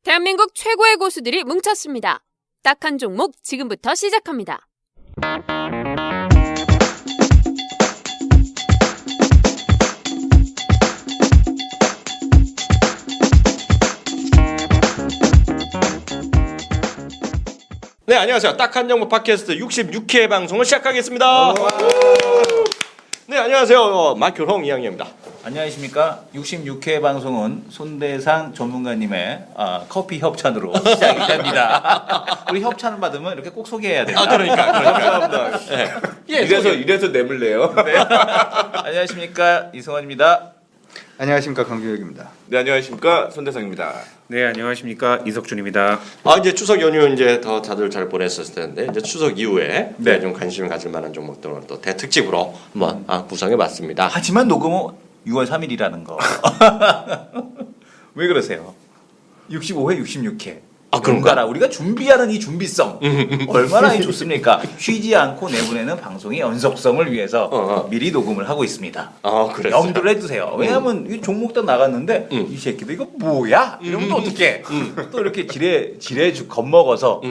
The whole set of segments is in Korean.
대한민국 최고의 고수들이 뭉쳤습니다. 딱 한 종목 지금부터 시작합니다. 네, 안녕하세요. 딱 한 정보 팟캐스트 66회 방송을 시작하겠습니다. 네, 안녕하세요. 마큐홍 이양입니다. 안녕하십니까. 66회 방송은 손대상 전문가님의 커피 협찬으로 시작이 됩니다. 우리 협찬을 받으면 이렇게 꼭 소개해야 됩니다. 그러니까. 감사합니다. 네. 예, 이래서 내물래요. 네. 안녕하십니까. 이승원입니다. 안녕하십니까, 강규혁입니다. 네, 안녕하십니까, 손대상입니다. 네, 안녕하십니까, 이석준입니다. 이제 추석 연휴 이제 더 다들 잘 보냈었을 텐데 이제 추석 이후에 좀 관심을 가질 만한 종목들을 또 대특집으로 한번 구성해봤습니다. 하지만 녹음은 6월 3일이라는 거. 왜 그러세요? 65회, 66회. 그런가? 우리가 준비하는 이 준비성 얼마나 좋습니까? 쉬지 않고 내보내는 방송의 연속성을 위해서 미리 녹음을 하고 있습니다. 그랬어요. 염두를 해두세요. 왜냐하면 이 종목도 나갔는데 이 새끼들 이거 뭐야? 이러면 또 어떡해? 또 이렇게 지레 겁먹어서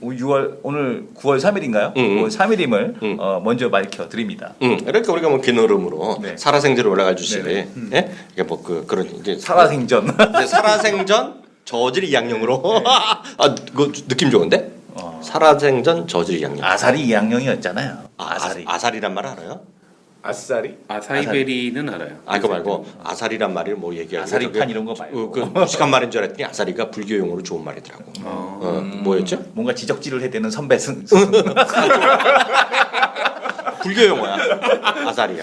6월 오늘 9월 3일인가요? 9월 3일임을 먼저 밝혀드립니다. 이렇게 우리가 뭐 긴 흐름으로 네. 살아생전을 올라갈 주시네. 예? 이게 뭐 그런 이제 살아생전. 이제 살아생전 저질 양령으로. 그거 느낌 좋은데? 살아생전 저질 양령. 아사리 2학년이었잖아요. 아사리란 말 알아요? 아싸리? 아사이베리는 알아요. 그거 말고 아사리란 말이 뭐 얘기하는 아사리판 이런 거 말고. 그 무식한 말인 줄 알았더니 아사리가 불교 용어로 좋은 말이더라고. 뭐였죠? 뭔가 지적질을 해대는 선배 불교 용어야. 아사리.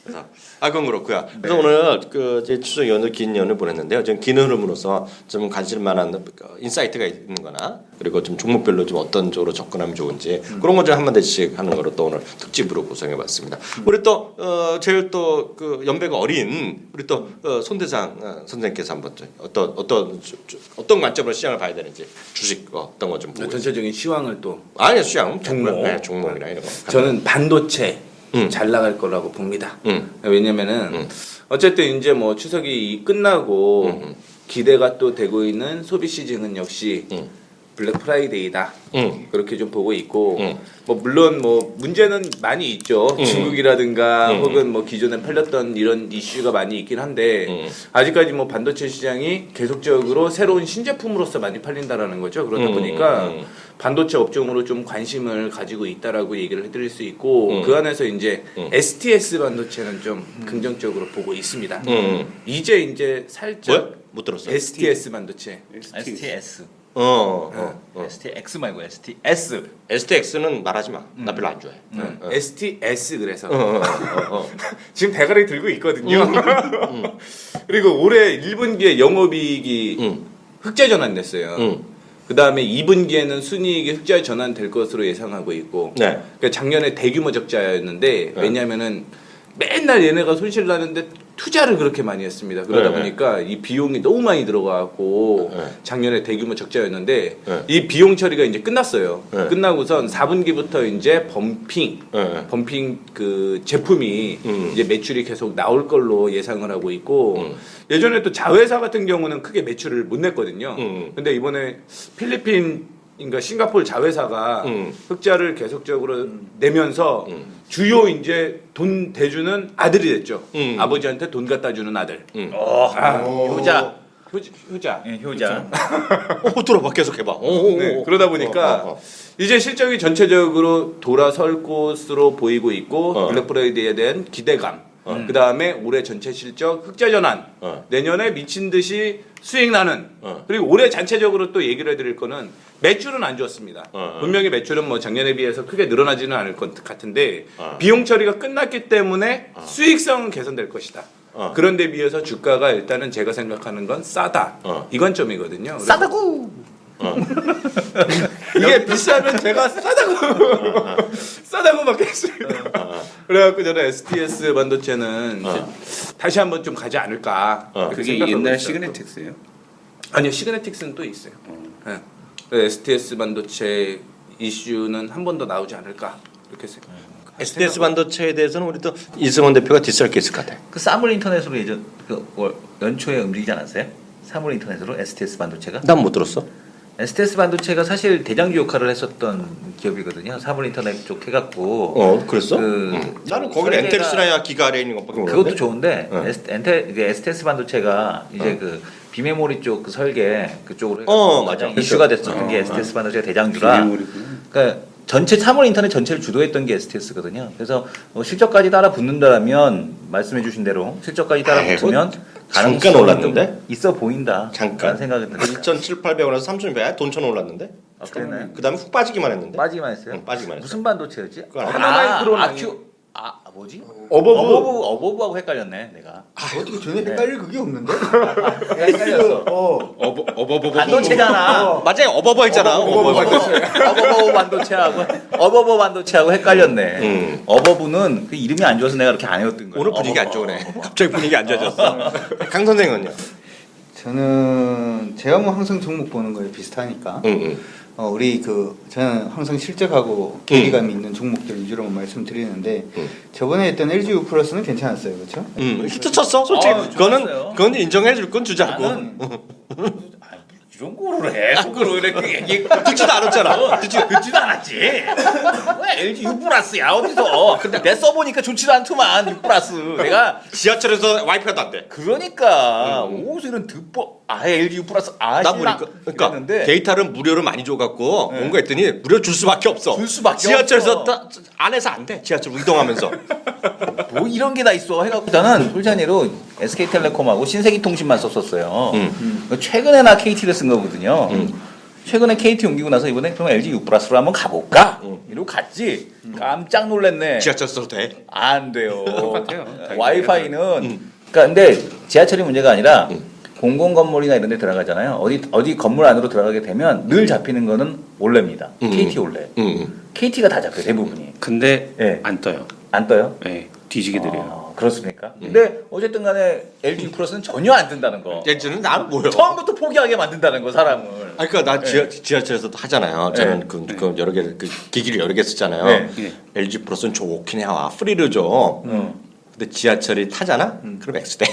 그래서 그건 그렇고요. 그래서 오늘 이제 추석 연휴 긴 연휴 보냈는데요. 좀 긴 흐름으로서 좀 관심 만한 인사이트가 있는거나 그리고 좀 종목별로 좀 어떤 쪽으로 접근하면 좋은지 그런 거 좀 한 마디씩 하는 거로 또 오늘 특집으로 구성해봤습니다. 우리 또 제일 또 연배가 어린 우리 또 손대상 선생님께서 한번 어떤 관점으로 시장을 봐야 되는지 주식 어떤 거 좀 보고. 전체적인 시황을 또 아니 시장 종목. 종목이나 이런 거. 저는 반도체 잘 나갈 거라고 봅니다. 왜냐면은 어쨌든 이제 뭐 추석이 끝나고 기대가 또 되고 있는 소비 시즌은 역시 블랙 프라이데이다. 그렇게 좀 보고 있고 뭐 물론 뭐 문제는 많이 있죠. 중국이라든가 혹은 뭐 기존에 팔렸던 이런 이슈가 많이 있긴 한데 아직까지 뭐 반도체 시장이 계속적으로 새로운 신제품으로서 많이 팔린다라는 거죠. 그러다 보니까 반도체 업종으로 좀 관심을 가지고 있다라고 얘기를 해드릴 수 있고 그 안에서 이제 STS 반도체는 좀 긍정적으로 보고 있습니다. 이제 살짝 뭐야? 못 들었어요. STS 반도체. STS. STX 말고 STS. STX는 말하지 마. 나 별로 안 좋아해. STS 그래서 지금 대가리 들고 있거든요. 그리고 올해 1분기에 영업이익이 흑자 전환됐어요. 그 다음에 2분기에는 순이익이 흑자 전환될 것으로 예상하고 있고, 네. 그러니까 작년에 대규모 적자였는데 왜냐면은 맨날 얘네가 손실 나는데 투자를 그렇게 많이 했습니다. 그러다 보니까 이 비용이 너무 많이 들어가고 작년에 대규모 적자였는데 이 비용 처리가 이제 끝났어요. 끝나고선 4분기부터 이제 범핑 그 제품이 이제 매출이 계속 나올 걸로 예상을 하고 있고 예전에 또 자회사 같은 경우는 크게 매출을 못 냈거든요. 근데 이번에 필리핀인가 싱가포르 자회사가 흑자를 계속적으로 내면서 주요 이제 돈 대주는 아들이 됐죠. 아버지한테 돈 갖다 주는 아들. 효자. 효자. 네, 효자. 들어봐 계속 해봐. 네, 그러다 보니까 이제 실적이 전체적으로 돌아설 것으로 보이고 있고 블랙 프라이데이에 대한 기대감. 그 다음에 올해 전체 실적 흑자 전환. 내년에 미친 듯이 수익 나는. 그리고 올해 전체적으로 또 얘기를 해드릴 거는 매출은 안 좋았습니다. 분명히 매출은 뭐 작년에 비해서 크게 늘어나지는 않을 것 같은데 비용 처리가 끝났기 때문에 수익성은 개선될 것이다. 그런데 비해서 주가가 일단은 제가 생각하는 건 싸다. 이 관점이거든요. 싸다구. 이게 비싸면 제가 싸다고 받겠습니다. 그래갖고 저는 STS 반도체는 이제 다시 한번 좀 가지 않을까. 이렇게 그게 생각하고 옛날 있어요. 시그네틱스예요? 아니요, 시그네틱스는 또 있어요. 네. STS 반도체 이슈는 한 번 더 나오지 않을까 이렇게 생각합니다. SDS 반도체에 대해서는 우리 또 이승원 대표가 뒷설 게 있을 것 같아. 그 쌈을 인터넷으로 연초에 움직이지 않았어요? 사물 인터넷으로 STS 반도체가. 난 못 들었어. STS 반도체가 사실 대장주 역할을 했었던 기업이거든요. 사물 인터넷 쪽 해갖고. 그랬어? 나는 거기는 설계가- 엔텔스나야 기가 아래 있는 것밖에 모르는데. 그것도 좋은데 STS 반도체가 이제 그 비메모리 쪽 그 설계 그쪽으로 해갖고 맞아. 가장 이슈가 됐었던 게 STS 반도체가 대장주라. 비메모리구나. 그러니까 전체 사물 인터넷 전체를 주도했던 게 STS거든요. 그래서 실적까지 따라 붙는다면 말씀해주신 대로 실적까지 따라 아이고, 붙으면 잠깐 가능성이 올랐는데? 좀 있어 보인다. 잠깐. 라는 생각이 듭니다. 2,700원에서 3,100원 돈 천 올랐는데. 아, 그랬나요? 그다음에 훅 빠지기만 했는데. 빠지기만 했어요. 응, 빠지기만 했어. 무슨 반도체였지? 그거 알아? 하나마이크론 뭐지? 어버브하고 헷갈렸네 내가. 어떻게 전에 헷갈릴 그게 없는데? 내가 헷갈렸어. 어버버버 반도체잖아. 맞아요. 어버버 했잖아. 어버버 반도체하고 헷갈렸네. 어버브는 그 이름이 안 좋아서 내가 그렇게 안 해왔던 거야. 오늘 분위기 안 좋으네. 갑자기 분위기 안 좋아졌어. 강 선생은요? 제가 뭐 항상 종목 보는 거에 비슷하니까 응. 저는 항상 실적하고 괴리감이 있는 종목들 위주로 말씀드리는데 저번에 했던 LGU 플러스는 괜찮았어요, 그렇죠? 히트 쳤어. 솔직히 좋았어요. 그건 인정해줄 건 주자고. 나는 이런 거를 해. 속으로 이렇게 얘기 듣지도 않았잖아. 듣지도 않았지. 왜 LG U 플러스야 어디서? 근데 내 써보니까 좋지도 않더만 U 플러스. 내가 지하철에서 와이파이도 안 돼. 그러니까 어디서 이런 듣보 LG U 플러스 나 보니까 그러니까 데이터를 무료로 많이 줘갖고 뭔가 했더니 무료 줄 수밖에 없어. 줄 수밖에 지하철에서 없어. 안에서 안 돼. 지하철 이동하면서. 뭐 이런 게 다 있어 해갖고 저는 솔직히로 SK텔레콤하고 신세기통신만 썼었어요. 최근에나 KT를 쓴 거거든요. 최근에 KT 옮기고 나서 이번에 그럼 LG U 플러스로 한번 가볼까? 이러고 갔지. 깜짝 놀랐네. 지하철 써도 돼. 안 돼요. 똑같아요. 와이파이는 그러니까 근데 지하철이 문제가 아니라 공공 건물이나 이런 데 들어가잖아요. 어디 건물 안으로 들어가게 되면 늘 잡히는 거는 올레입니다. KT 올레. KT가 다 잡혀요, 대부분이. 근데 예. 안 떠요. 안 떠요? 예, 뒤지게 드려요. 그렇습니까? 근데 어쨌든 간에 LG 플러스는 전혀 안 뜬다는 거. 예전에 나는 뭐요? 처음부터 포기하게 만든다는 거 사람을. 아, 그러니까 나 지하철에서도 하잖아요. 저는 그 여러 개 기기를 여러 개 쓰잖아요. 네. LG 플러스는 좋긴 해. 프리를 줘. 근데 지하철이 타잖아? 그럼 X대.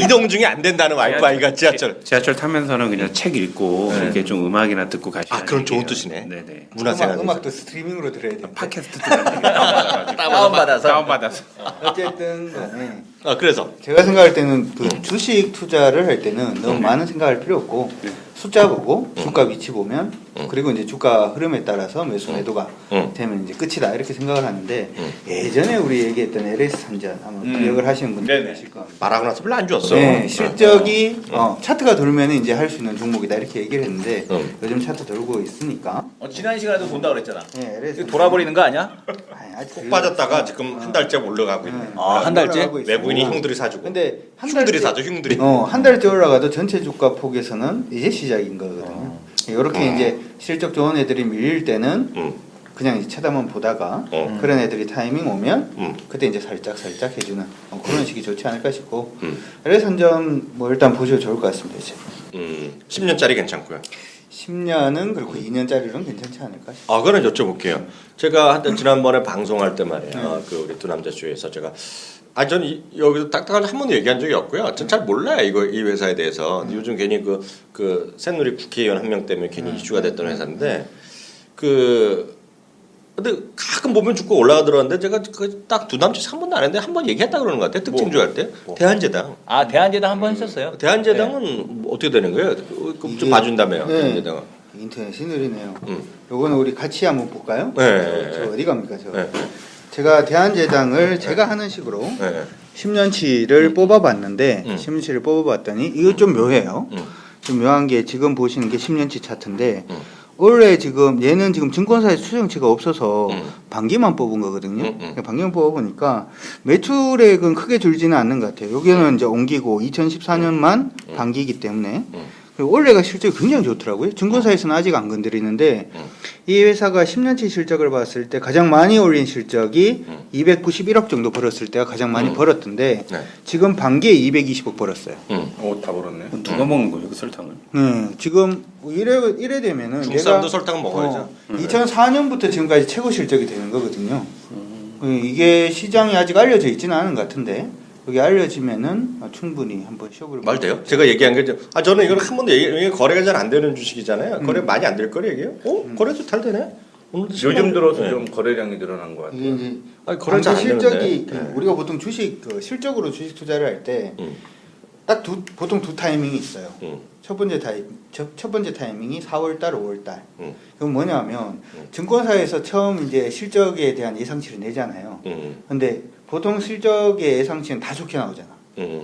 이동 중에 안 된다는 와이파이가 지하철. 지하철 타면서는 그냥 책 읽고 이렇게 좀 음악이나 듣고 가시면. 그런 좋은 뜻이네. 네네. 문화생활. 음악도 스트리밍으로 들어야 돼. 팟캐스트 다운받아가지고. 다운받아서. 다운받아서. 어쨌든 간에 그래서 제가 생각할 때는 그 주식 투자를 할 때는 너무 많은 생각할 필요 없고 숫자 보고 주가 위치 보면 그리고 이제 주가 흐름에 따라서 매수 매도가 되면 이제 끝이다 이렇게 생각을 하는데 예전에 우리 얘기했던 LS 산전 아마 기억을 하시는 분들 네네. 계실 겁니다. 말하고 나서 별로 안 좋았어. 네, 실적이 차트가 돌면 이제 할 수 있는 종목이다 이렇게 얘기를 했는데 요즘 차트 돌고 있으니까 지난 시간에도 본다 그랬잖아. 네, LS 이거 돌아버리는 거 아니야? 폭 빠졌다가 지금 한 달째 올라가고 있네. 한 달째? 올라가고 있어요. 외부인이 형들이 사주고. 근데 한 흉들이 달째- 사죠, 흉들이. 한 달째 올라가도 전체 주가 폭에서는 이제 시작인 거거든요. 이렇게 이제 실적 좋은 애들이 밀릴 때는 그냥 이제 쳐다만 보다가 그런 애들이 타이밍 오면 그때 이제 살짝 해주는 그런 식이 좋지 않을까 싶고 그래서 한점 뭐 일단 보셔도 좋을 것 같습니다. 이제 10년짜리 괜찮고요. 10년은 그렇고 2년짜리는 괜찮지 않을까 싶어요. 그거는 여쭤볼게요. 제가 한때 지난번에 방송할 때 말이에요. 그 우리 두 남자 쇼에서 제가 저는 여기서 딱딱하게 한 번도 얘기한 적이 없고요. 전 잘 몰라요 이 회사에 대해서. 요즘 괜히 그 새누리 국회의원 한 명 때문에 괜히 이슈가 됐던 회사인데 근데 가끔 보면 주가 올라가더라는데 제가 딱 두 남자 한 번도 안 했는데 한 번 얘기했다 그러는 것 같아요. 특징주 할 때. 대한제당. 대한제당 한 번 했었어요. 대한제당은 어떻게 되는 거예요? 좀 봐준다며요. 네. 대한제당은. 인터넷이 느리네요. 요거는 우리 같이 한번 볼까요? 네. 저 어디 갑니까 저? 네. 제가 대한제당을 제가 하는 식으로 네. 10년치를 뽑아봤는데 10년치를 뽑아봤더니 이거 좀 묘해요. 좀 묘한 게 지금 보시는 게 10년치 차트인데 원래 지금 얘는 지금 증권사에 수정치가 없어서 반기만 뽑은 거거든요. 반기만 뽑아보니까 매출액은 크게 줄지는 않는 것 같아요. 여기는 이제 옮기고 2014년만 반기이기 때문에 그리고 올해가 실적이 굉장히 좋더라고요. 증권사에서는 아직 안 건드리는데 이 회사가 10년치 실적을 봤을 때 가장 많이 올린 실적이 291억 정도 벌었을 때가 가장 많이 벌었던데 네. 지금 반기에 220억 벌었어요. 다 벌었네. 누가 먹는 거예요, 그 설탕을? 지금 이래 되면은 중국사람도 설탕은 먹어야죠. 2004년부터 지금까지 최고 실적이 되는 거거든요. 이게 시장이 아직 알려져 있지는 않은 것 같은데 여기 알려지면은 충분히 한번 쇼를 말 돼요? 제가 얘기한 게 저는 이걸 한 번도 이게 거래가 잘 안 되는 주식이잖아요. 거래 많이 안 될 거래 얘기요? 거래도 잘 되네. 오늘도 요즘 들어서 네. 좀 거래량이 늘어난 것 같아요. 이게 이제 아니, 거래 잘안 실적이 되는데. 네. 우리가 보통 주식 실적으로 주식 투자를 할 때 딱 보통 두 타이밍이 있어요. 첫 번째 타이밍이 4월 달, 5월 달. 그건 뭐냐면 증권사에서 처음 이제 실적에 대한 예상치를 내잖아요. 근데 보통 실적의 예상치는 다 좋게 나오잖아.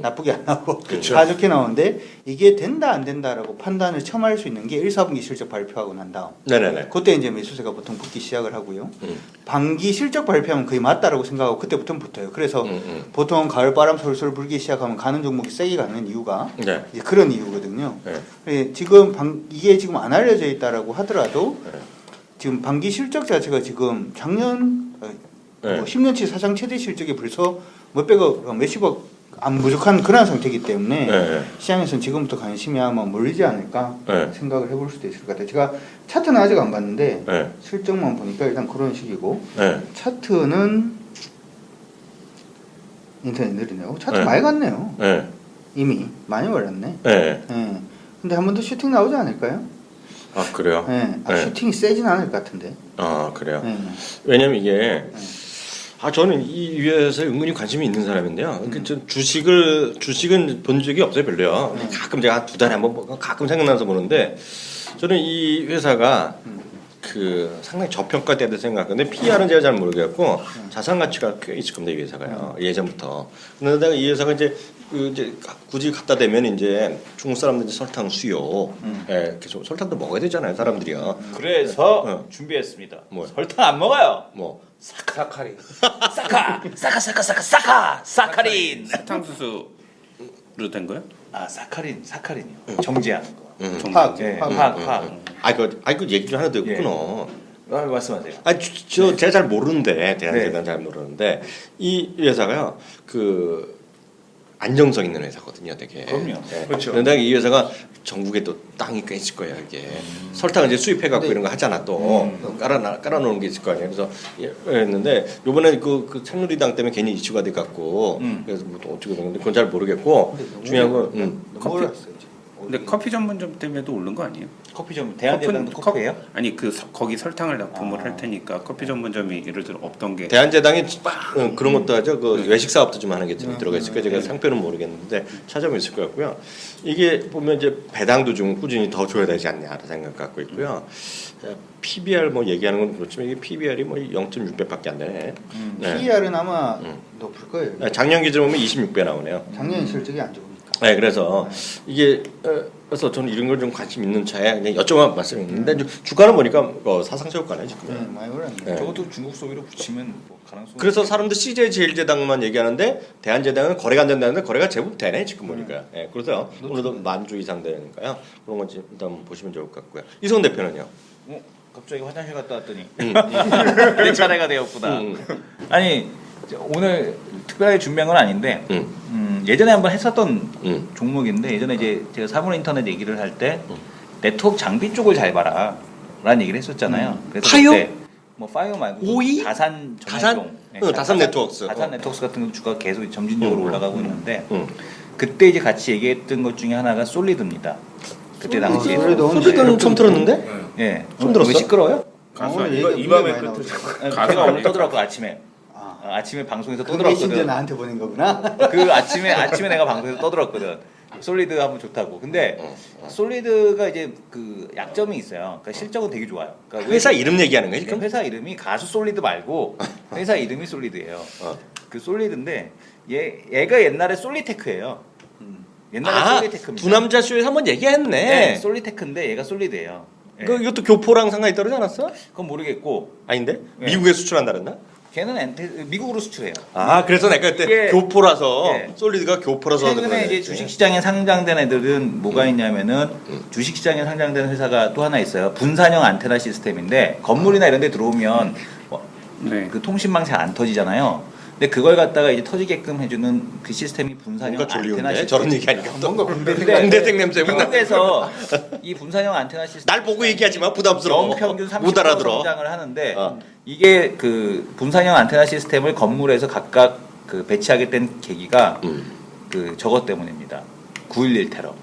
나쁘게 안 나오고 다 좋게 나오는데 이게 된다 안 된다라고 판단을 처음 할 수 있는 게 1, 4분기 실적 발표하고 난 다음. 네네네. 그때 이제 매수세가 보통 붙기 시작을 하고요. 반기 실적 발표하면 거의 맞다라고 생각하고 그때부터 붙어요. 그래서 보통 가을바람 솔솔 불기 시작하면 가는 종목이 세게 가는 이유가 네. 이제 그런 이유거든요. 네. 예, 지금 이게 지금 안 알려져 있다라고 하더라도 지금 반기 실적 자체가 지금 작년 네. 뭐 10년치 사상 최대 실적이 벌써 몇백억, 몇십억 안 부족한 그런 상태이기 때문에 네. 시장에서는 지금부터 관심이 아마 몰리지 않을까 네. 생각을 해볼 수도 있을 것 같아요. 제가 차트는 아직 안 봤는데 네. 실적만 보니까 일단 그런 식이고 네. 차트는 인터넷 느리네요. 차트 네. 많이 갔네요. 네. 이미 많이 올랐네. 네. 예. 근데 한 번 더 슈팅 나오지 않을까요? 아 그래요? 예. 네. 슈팅이 세진 않을 것 같은데. 아 그래요? 예. 왜냐면 이게 저는 이 위에서 은근히 관심이 있는 사람인데요. 그러니까 전 주식은 본 적이 없어요, 별로요. 가끔 제가 한 2달에 한 번 가끔 생각나서 보는데 저는 이 회사가 그 상당히 저평가되다 생각하는데 PR은 제가 잘 모르겠고 자산 가치가 꽤 있을 겁니다, 이 회사가요. 예전부터. 그런데 이 회사가 이제 굳이 갖다 대면 이제 중국 사람들이 설탕 수요, 계속 설탕도 먹어야 되잖아요, 사람들이요. 그래서 준비했습니다. 뭐요? 설탕 안 먹어요. 뭐 사카린. 사카린. 사탕수수로 된 거요? 아 사카린이요. 정제하는 거. 파악, 예, 파악. 파악. 그 얘기 좀 하나 더 있구나. 말씀하세요. 제가 잘 모르는데 대한재단 잘 모르는데 이 회사가요 그 안정성 있는 회사거든요, 되게. 그럼요. 그렇죠. 그런데 이 회사가 전국에 또 땅이 꽤 있을 거예요, 이게. 설탕 이제 수입해갖고 이런 거 하잖아 또 깔아놓은 게 있을 거 아니에요. 그래서 했는데 요번에 그 새누리당 때문에 괜히 이슈가 돼갖고 그래서 뭐 또 어떻게 되는데 그건 잘 모르겠고 중요한 건 너무 올랐어요. 근데 커피 전문점 때문에도 오른 거 아니에요? 커피 좀 대한제당도 커피- 커피예요? 아니 거기 설탕을 납품을 할 테니까 커피 전문점이 예를 들어 없던 게 대한제당이 그런 것도 하죠. 그 외식 사업도 좀 하는 게 들어가 있을 거예요. 제가 상표는 모르겠는데 찾아보면 있을 것 같고요. 이게 보면 이제 배당도 좀 꾸준히 더 줘야 되지 않냐 생각 갖고 있고요. PBR 뭐 얘기하는 건 그렇지만 이게 PBR이 뭐 0.6배밖에 안 되네. 네. PER은 아마 높을 거예요. 작년 기준 보면 26배 나오네요. 작년 실적이 안 좋으니까. 네, 그래서 이게 그래서 저는 이런 걸 좀 관심 있는 차에 그냥 여쭤만 말씀드렸는데 주가는 보니까 사상저가네 지금. 네, 많이 올랐네. 네. 저것도 중국 소비로 붙이면 뭐 가능성. 그래서 사람들 CJ 제일제당만 얘기하는데 대한제당은 거래가 안 된다는데 거래가 제법 되네 지금 보니까. 예, 그래서 오늘도 10,000주 이상 되니까요. 그런 건 일단 보시면 좋을 것 같고요. 이성 대표는요. 갑자기 화장실 갔다 왔더니 내 차례가 되었구나. 아니 오늘 특별하게 준비한 건 아닌데 예전에 한번 했었던 종목인데 예전에 이제 제가 사물 인터넷 얘기를 할 때 네트워크 장비 쪽을 잘 봐라 라는 얘기를 했었잖아요. 그래서 파이어? 그때 뭐 파이어 말고 오이? 다산 다산? 전해종, 다산 네트워크스. 다산 네트워크스 같은 거 주가 계속 점진적으로 올라가고 있는데 음. 그때 이제 같이 얘기했던 것 중에 하나가 솔리드입니다. 그때 당시에 솔리드는 처음 들었는데? 예. 처음 들었어? 왜 시끄러워요? 오늘 이거 얘기가 이맘에 굉장히 많이 끝을 나오죠. 제가 오늘 떠들었고 아침에 아, 아침에 방송에서 그 메신저 떠들었거든. 나한테 보낸 거구나. 그 아침에 내가 방송에서 떠들었거든. 솔리드 하면 좋다고. 근데 솔리드가 이제 그 약점이 있어요. 그러니까 실적은 되게 좋아요. 그러니까 회사 이름 얘기하는 거야 지금? 회사 이름이 가수 솔리드 말고 회사 이름이 솔리드예요. 그 솔리드인데 얘가 옛날에 솔리테크예요. 옛날에 솔리테크입니다. 두 남자 쇼에서 한번 얘기했네. 네, 솔리테크인데 얘가 솔리드예요. 예. 이것도 교포랑 상관이 떨어지 않았어? 그건 모르겠고 아닌데? 네. 미국에 수출한다 그랬나? 걔는 미국으로 수출해요. 그래서 내가 그때 이게- 교포라서 예. 솔리드가 교포라서 최근에 그런 이제 거지. 주식시장에 상장된 애들은 뭐가 있냐면은 주식시장에 상장된 회사가 또 하나 있어요. 분산형 안테나 시스템인데 건물이나 이런 데 들어오면 네. 그 통신망 잘 안 터지잖아요. 근데 그걸 갖다가 이제 터지게끔 해주는 그 시스템이 분산형 뭔가 안테나 졸리운데 시스템. 저런 얘기하니까 뭔가 군대생 냄새구나. 미국에서 이 분산형 안테나 시스템 날 보고 얘기하지 마, 부담스러워. 연평균 못 30% 알아들어. 성장을 하는데 어. 이게 그 분산형 안테나 시스템을 건물에서 각각 그 배치하게 된 계기가 그 저것 때문입니다. 9.11 테러.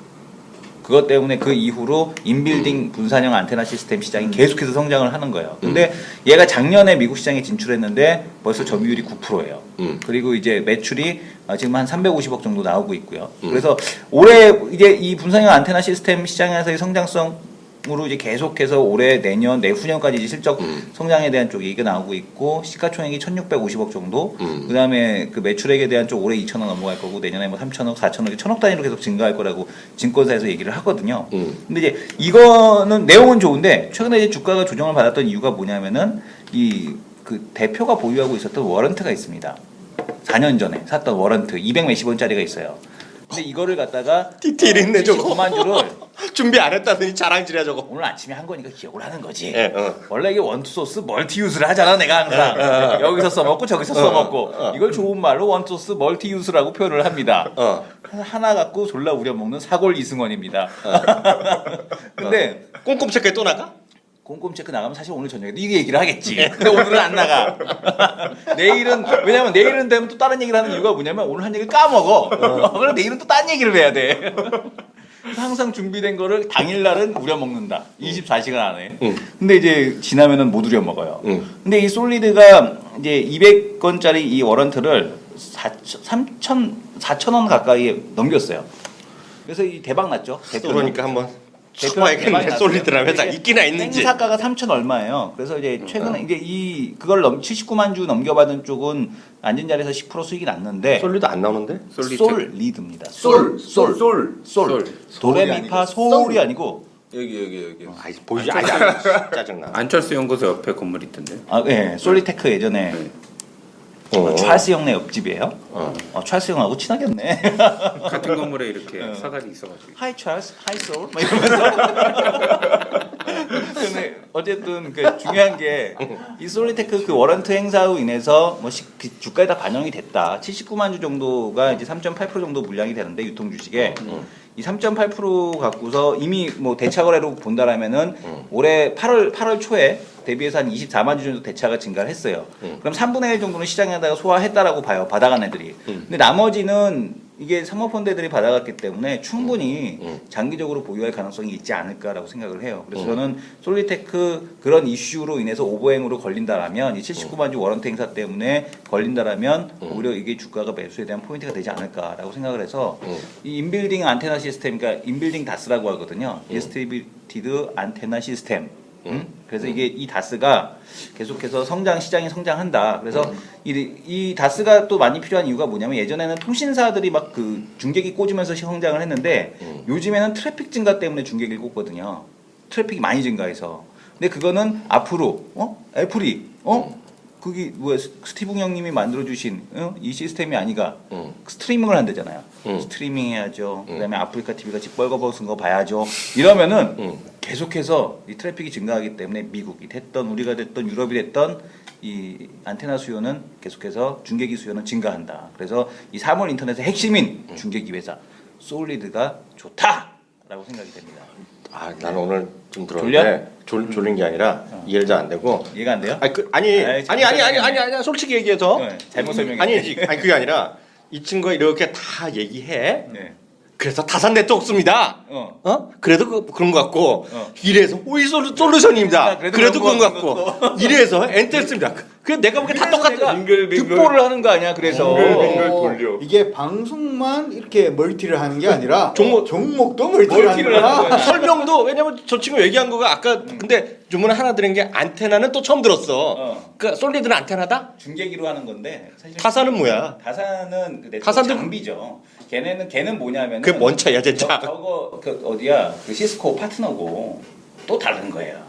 그것 때문에 그 이후로 인빌딩 분산형 안테나 시스템 시장이 계속해서 성장을 하는 거예요. 근데 얘가 작년에 미국 시장에 진출했는데 벌써 점유율이 9%예요. 그리고 이제 매출이 지금 한 350억 정도 나오고 있고요. 그래서 올해 이제 이 분산형 안테나 시스템 시장에서의 성장성으로 이제 계속해서 올해 내년 내후년까지 이제 실적 성장에 대한 쪽 얘기가 나오고 있고 시가총액이 1,650억 정도. 그다음에 그 매출액에 대한 쪽 올해 2,000억 넘어갈 거고 내년에 뭐 3,000억, 4,000억, 1,000억 단위로 계속 증가할 거라고 증권사에서 얘기를 하거든요. 근데 이제 이거는 내용은 좋은데 최근에 이제 주가가 조정을 받았던 이유가 뭐냐면은 이 그 대표가 보유하고 있었던 워런트가 있습니다. 4년 전에 샀던 워런트 200 몇십 원짜리가 있어요. 근데 이거를 갖다가 디테일 있네 저거. 9만 주를 준비 안 했다더니 자랑질이야 저거. 오늘 아침에 한 거니까 기억을 하는 거지. 예, 원래 이게 원투소스 멀티유스를 하잖아 내가 항상. 여기서 써먹고 저기서 써먹고 이걸 좋은 말로 원투소스 멀티유스라고 표현을 합니다. 하나 갖고 졸라 우려먹는 사골 이승원입니다. 근데 꼼꼼 체크에 또 나가? 꼼꼼 체크 나가면 사실 오늘 저녁에도 이 얘기를 하겠지. 근데 오늘은 안 나가. 내일은 왜냐면 내일은 되면 또 다른 얘기를 하는 이유가 뭐냐면 오늘 한 얘기를 까먹어. 그럼 내일은 또 딴 얘기를 해야 돼. 항상 준비된 거를 당일날은 우려먹는다. 24시간 안에. 근데 이제 지나면은 못 우려먹어요. 근데 이 솔리드가 이제 200건짜리 이 워런트를 4,000원 가까이 넘겼어요. 그래서 이 대박 났죠. 그러니까 한번 대표가 봐야겠네. 솔리드라는 회사 있기나 있는지. 행사가가 3천 얼마예요. 그래서 이제 최근에 이제 그걸 79만 주 넘겨받은 쪽은 앉은 자리에서 10% 수익이 났는데 솔리드 안 나오는데? 솔리드입니다. 솔. 도레미파 솔이 아니고 여기. 아이 보이지. 짜증나. 안철수 연구소 옆에 건물 있던데. 네, 솔리테크 예전에 찰스 형네 옆집이에요. 찰스 형하고 친하겠네. 같은 건물에 이렇게 사다리 있어가지고. 하이 찰스, 하이 솔, 막 이러면서. 근데 어쨌든 그 중요한 게 이 솔리테크 그 워런트 행사로 인해서 뭐 그 주가에 다 반영이 됐다. 79만 주 정도가 이제 3.8% 정도 물량이 되는데 유통 주식에 이 3.8% 갖고서 이미 뭐 대차 거래로 본다라면은 올해 8월 초에 대비해서 한 24만 주 정도 대차가 증가를 했어요. 그럼 3분의 1 정도는 시장에다가 소화했다라고 봐요. 받아간 애들이. 근데 나머지는 이게 사모펀드들이 받아갔기 때문에 충분히 장기적으로 보유할 가능성이 있지 않을까라고 생각을 해요. 그래서 저는 솔리테크 그런 이슈로 인해서 오버행으로 걸린다라면 이 79만 주 워런트 행사 때문에 걸린다라면 오히려 이게 주가가 매수에 대한 포인트가 되지 않을까라고 생각을 해서 이 인빌딩 안테나 시스템, 그러니까 인빌딩 다스라고 하거든요. 디스트리뷰티드 안테나 시스템. 그래서 이게 이 다스가 계속해서 시장이 성장한다. 그래서 이 다스가 또 많이 필요한 이유가 뭐냐면 예전에는 통신사들이 막 그 중계기 꽂으면서 성장을 했는데 요즘에는 트래픽 증가 때문에 중계기를 꽂거든요. 트래픽이 많이 증가해서. 근데 그거는 앞으로 애플이 그게 뭐야 스티븐 형님이 만들어주신 이 시스템이 아니가 스트리밍을 한대잖아요. 스트리밍 해야죠. 그다음에 아프리카 TV 같이 뻘거벗은 거 봐야죠. 이러면은 계속해서 이 트래픽이 증가하기 때문에 미국이 됐던 우리가 됐던 유럽이 됐던 이 안테나 수요는 계속해서 중계기 수요는 증가한다. 그래서 이 사물 인터넷의 핵심인 중계기 회사 솔리드가 좋다라고 생각이 됩니다. 아, 나는 오늘 좀 들었는데 졸린 게 아니라 이해가 잘 안 되고. 이해가 안 돼요? 아니 솔직히 얘기해서 잘못 설명해. 아니 그게 아니라 이 친구가 이렇게 다 얘기해. 네. 그래서 다산 네트워크 씁니다. 그래도 그런 것 같고 이래서 호이 솔루션입니다. 그래도 그런 것 같고 이래서 엔텔스입니다. 그래서 내가 보기엔 다 똑같아. 득보를 하는 거 아니야? 그래서 이게 방송만 이렇게 멀티를 하는 게 아니라 종목도 멀티를 멀티를 하는 거야. 설명도 왜냐면 저 친구 얘기한 거가 아까 근데 주문을 하나 드린 게 안테나는 또 처음 들었어. 그러니까 솔리드는 안테나다? 중계기로 하는 건데 사실 타사는 뭐야? 타사는 그 네트워크 타사도- 장비죠. 걔는 뭐냐면 그게 뭔 차이야 진짜? 저거 그 어디야? 그 시스코 파트너고 또 다른 거예요.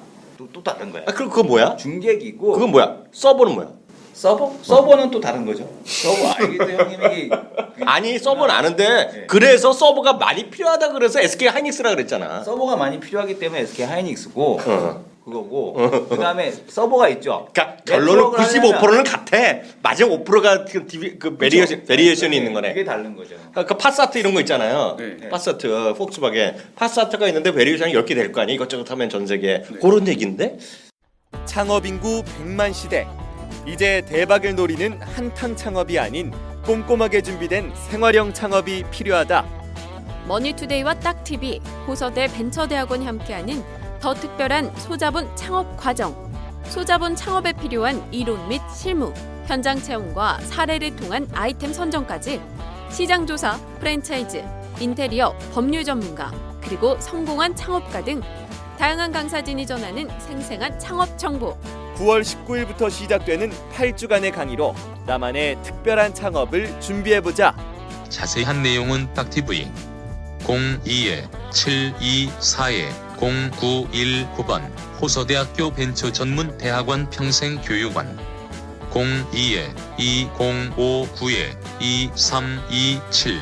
또 다른 거야. 아 그거 뭐야? 중계기고 그건 뭐야? 서버는 뭐야? 서버는 또 다른 거죠. 서버 알겠죠 형님 이게 아니 서버는 아는데 네. 그래서 서버가 많이 필요하다 그래서 SK 하이닉스라 그랬잖아. 서버가 많이 필요하기 때문에 SK 하이닉스고 어. 그거고 그다음에 서버가 있죠. 그러니까 결론은 네트워크를 하려면 95%는 같아. 마지막 5%가 그 베리에이션이 있는 거네. 그게 다른 거죠. 그 파사트 이런 거 있잖아요. 네. 파사트, 폭스바겐. 파사트가 있는데 베리에이션이 10개 될 거 아니야. 이것저것 하면 전 세계. 그런 얘기인데? 창업 인구 100만 시대. 이제 대박을 노리는 한탕 창업이 아닌 꼼꼼하게 준비된 생활형 창업이 필요하다. 머니투데이와 딱TV, 호서대 벤처대학원이 함께하는 더 특별한 소자본 창업 과정. 소자본 창업에 필요한 이론 및 실무, 현장 체험과 사례를 통한 아이템 선정까지 시장 조사, 프랜차이즈, 인테리어, 법률 전문가, 그리고 성공한 창업가 등 다양한 강사진이 전하는 생생한 창업 정보. 9월 19일부터 시작되는 8주간의 강의로 나만의 특별한 창업을 준비해보자. 자세한 내용은 딱TV 02-724-0919번 호서대학교 벤처전문대학원 평생교육원 02-2059-2327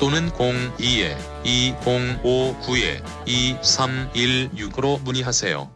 또는 02-2059-2316으로 문의하세요.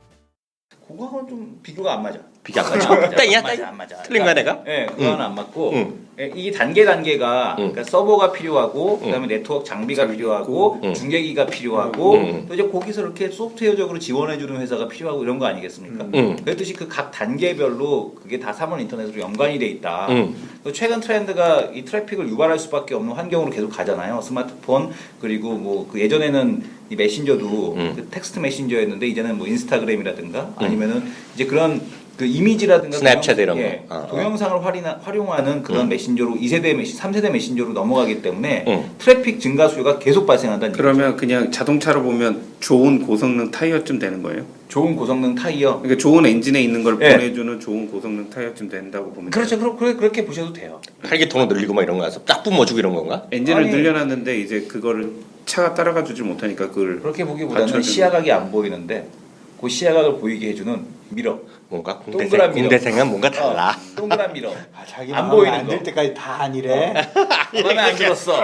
그거하고는 좀 비교가 안 맞아. 비교 안 맞아? 안 맞아. 땡이야, 안 맞아, 땡? 안 맞아. 틀린 거야, 내가? 네, 그거는 안 맞고 응. 이게 단계가 그러니까 서버가 필요하고 그다음에 네트워크 장비가 필요하고 응. 중계기가 필요하고 응. 또 이제 거기서 이렇게 소프트웨어적으로 지원해주는 회사가 필요하고 이런 거 아니겠습니까? 응. 그랬듯이 그 각 단계별로 그게 다 3원 인터넷으로 연관이 돼 있다. 응. 그 최근 트렌드가 이 트래픽을 유발할 수밖에 없는 환경으로 계속 가잖아요. 스마트폰 그리고 뭐 그 예전에는 이 메신저도 그 텍스트 메신저였는데 이제는 뭐 인스타그램이라든가 아니면은 이제 그런 그 이미지라든가 스냅챗 이런 거. 예, 어, 동영상을 활용하는 그런 메신저로 2세대 메신, 3세대 메신저로 넘어가기 때문에 응. 트래픽 증가 수요가 계속 발생한다는 얘기죠. 그러면 그냥 자동차로 보면 좋은 고성능 타이어쯤 되는 거예요? 좋은 고성능 타이어. 그러니까 좋은 엔진에 있는 걸 예. 보내주는 좋은 고성능 타이어쯤 된다고 보면 그렇죠. 돼요? 그렇게 보셔도 돼요. 팔기통을 늘리고 막 이런 거 해서 딱 뿜어주고 이런 건가? 엔진을 아니- 늘려놨는데 이제 그거를 차가 따라가 주질 못하니까 그걸 그렇게 보기보다는 받쳐주는- 시야각이 안 보이는데 그 시야각을 보이게 해주는 미러. 뭔가 동그란 미러. 공대생은 뭔가 달라. 동그란 미러. 자기 안 마음에 보이는 안 들 거. 때까지 다 아니래. 마음에 안 들었어.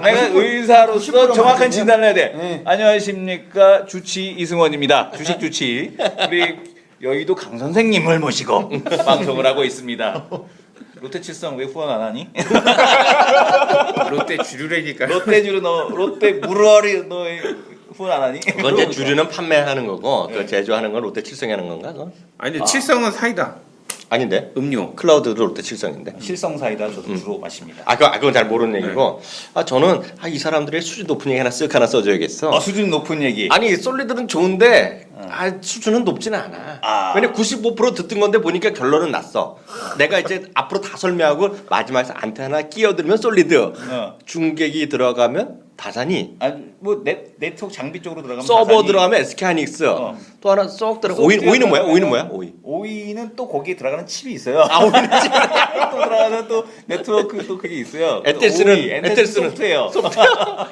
내가 의사로서 정확한 진단을 해야 돼. 네. 안녕하십니까. 주치 이승원입니다. 주식 주치. 우리 여의도 강 선생님을 모시고 방송을 하고 있습니다. 롯데칠성 왜 후원 안 하니? 롯데 주류래니까 롯데주를 너 롯데 무르어리 너 후원 안 하니? 그건 이제 주류는 판매하는 거고 그 제조하는 건 롯데 칠성이 하는 건가? 그건? 아니 근데 칠성은 사이다 아닌데? 음료 클라우드도 롯데 칠성인데. 실성 사이다 저도 주로 마십니다. 그건 잘 모르는 얘기고. 저는 이 사람들의 수준 높은 얘기 하나 쓱 하나 써줘야겠어. 수준 높은 얘기. 아니 솔리드는 좋은데 수준은 높지는 않아. 왜냐 95% 듣던 건데 보니까 결론은 났어. 내가 이제 앞으로 다 설명하고 마지막에 안테 하나 끼어들면 솔리드, 중객이 들어가면 다산이, 뭐 네트워크 장비 쪽으로 들어가면 서버 다산이, 들어가면 SK하이닉스, 또 하나 쏙 들어가. 오이는 뭐야? 오이는 뭐야? 오이. 오이는 또 거기에 들어가는 칩이 있어요. 오이는 또 들어가는 또 네트워크 또 그게 있어요. 엔텔스는 소프트웨어.